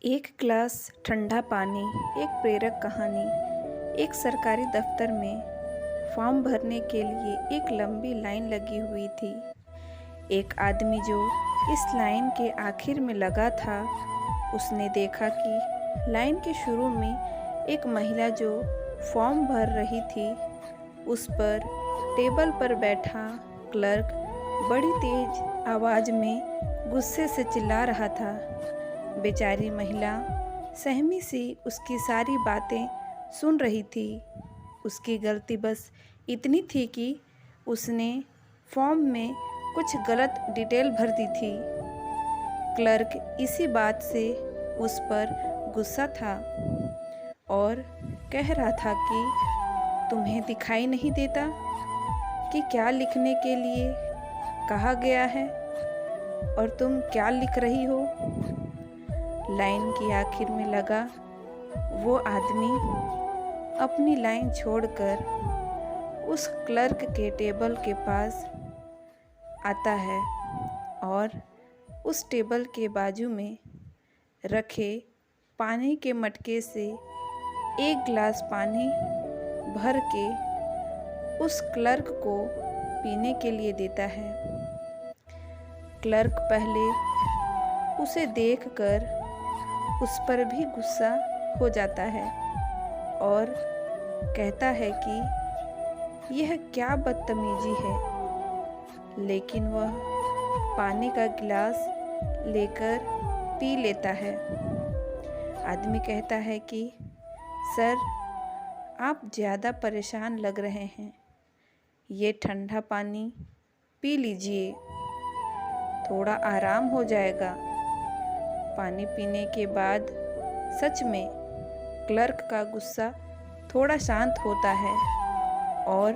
एक गिलास ठंडा पानी, एक प्रेरक कहानी। एक सरकारी दफ्तर में फॉर्म भरने के लिए एक लंबी लाइन लगी हुई थी। एक आदमी जो इस लाइन के आखिर में लगा था, उसने देखा कि लाइन के शुरू में एक महिला जो फॉर्म भर रही थी, उस पर टेबल पर बैठा क्लर्क बड़ी तेज आवाज़ में गुस्से से चिल्ला रहा था। बेचारी महिला सहमी सी उसकी सारी बातें सुन रही थी। उसकी गलती बस इतनी थी कि उसने फॉर्म में कुछ गलत डिटेल भर दी थी। क्लर्क इसी बात से उस पर गुस्सा था और कह रहा था कि तुम्हें दिखाई नहीं देता कि क्या लिखने के लिए कहा गया है और तुम क्या लिख रही हो। लाइन की आखिर में लगा वो आदमी अपनी लाइन छोड़कर उस क्लर्क के टेबल के पास आता है और उस टेबल के बाजू में रखे पानी के मटके से एक गिलास पानी भर के उस क्लर्क को पीने के लिए देता है। क्लर्क पहले उसे देखकर उस पर भी गुस्सा हो जाता है और कहता है कि यह क्या बदतमीजी है, लेकिन वह पानी का गिलास लेकर पी लेता है। आदमी कहता है कि सर, आप ज़्यादा परेशान लग रहे हैं, ये ठंडा पानी पी लीजिए, थोड़ा आराम हो जाएगा। पानी पीने के बाद सच में क्लर्क का गुस्सा थोड़ा शांत होता है और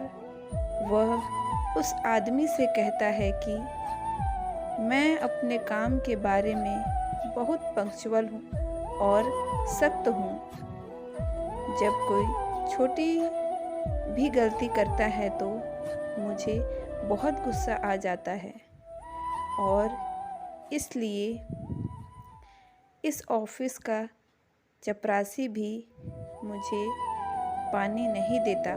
वह उस आदमी से कहता है कि मैं अपने काम के बारे में बहुत पंक्चुअल हूँ और सख्त हूँ। जब कोई छोटी भी गलती करता है तो मुझे बहुत गुस्सा आ जाता है और इसलिए इस ऑफिस का चपरासी भी मुझे पानी नहीं देता।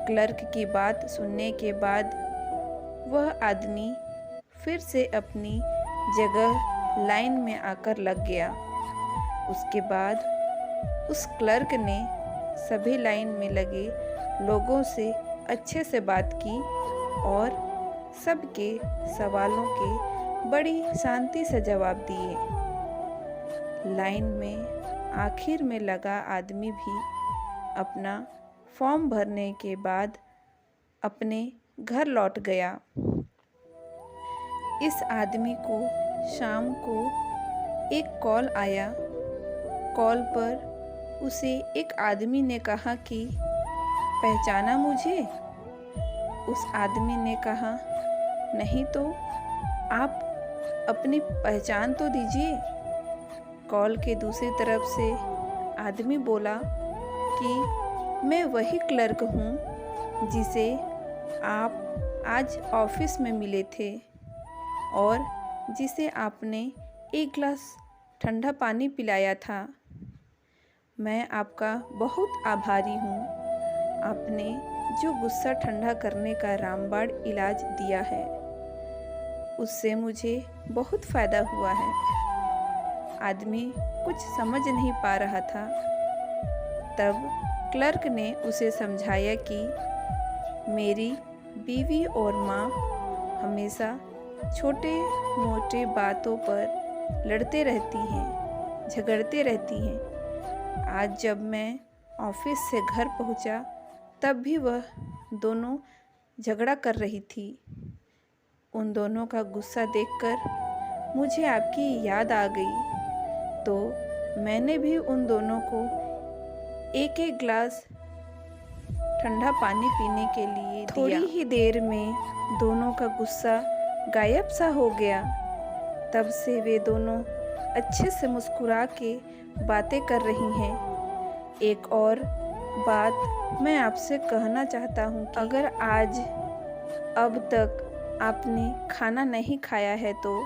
क्लर्क की बात सुनने के बाद वह आदमी फिर से अपनी जगह लाइन में आकर लग गया। उसके बाद उस क्लर्क ने सभी लाइन में लगे लोगों से अच्छे से बात की और सबके सवालों के बड़ी शांति से जवाब दिए। लाइन में आखिर में लगा आदमी भी अपना फॉर्म भरने के बाद अपने घर लौट गया। इस आदमी को शाम को एक कॉल आया। कॉल पर उसे एक आदमी ने कहा कि पहचाना मुझे? उस आदमी ने कहा नहीं तो आप अपनी पहचान तो दीजिए। कॉल के दूसरी तरफ से आदमी बोला कि मैं वही क्लर्क हूँ जिसे आप आज ऑफिस में मिले थे और जिसे आपने एक गिलास ठंडा पानी पिलाया था। मैं आपका बहुत आभारी हूँ। आपने जो गुस्सा ठंडा करने का रामबाण इलाज दिया है, उससे मुझे बहुत फ़ायदा हुआ है। आदमी कुछ समझ नहीं पा रहा था। तब क्लर्क ने उसे समझाया कि मेरी बीवी और माँ हमेशा छोटे मोटे बातों पर लड़ते रहती हैं, झगड़ते रहती हैं। आज जब मैं ऑफिस से घर पहुँचा तब भी वह दोनों झगड़ा कर रही थी। उन दोनों का गुस्सा देखकर मुझे आपकी याद आ गई, तो मैंने भी उन दोनों को एक एक गिलास ठंडा पानी पीने के लिए दिया। थोड़ी ही देर में दोनों का गुस्सा गायब सा हो गया। तब से वे दोनों अच्छे से मुस्कुरा के बातें कर रही हैं। एक और बात मैं आपसे कहना चाहता हूँ कि अगर आज अब तक आपने खाना नहीं खाया है तो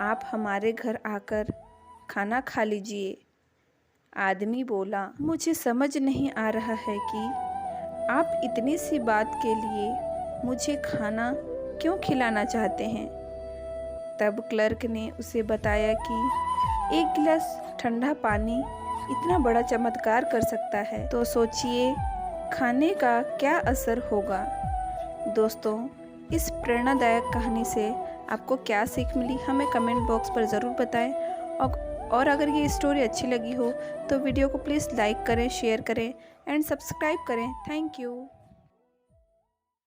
आप हमारे घर आकर खाना खा लीजिए। आदमी बोला, मुझे समझ नहीं आ रहा है कि आप इतनी सी बात के लिए मुझे खाना क्यों खिलाना चाहते हैं। तब क्लर्क ने उसे बताया कि एक गिलास ठंडा पानी इतना बड़ा चमत्कार कर सकता है, तो सोचिए खाने का क्या असर होगा। दोस्तों, इस प्रेरणादायक कहानी से आपको क्या सीख मिली हमें कमेंट बॉक्स पर ज़रूर बताएं। और अगर ये स्टोरी अच्छी लगी हो तो वीडियो को प्लीज़ लाइक करें, शेयर करें एंड सब्सक्राइब करें। Thank you.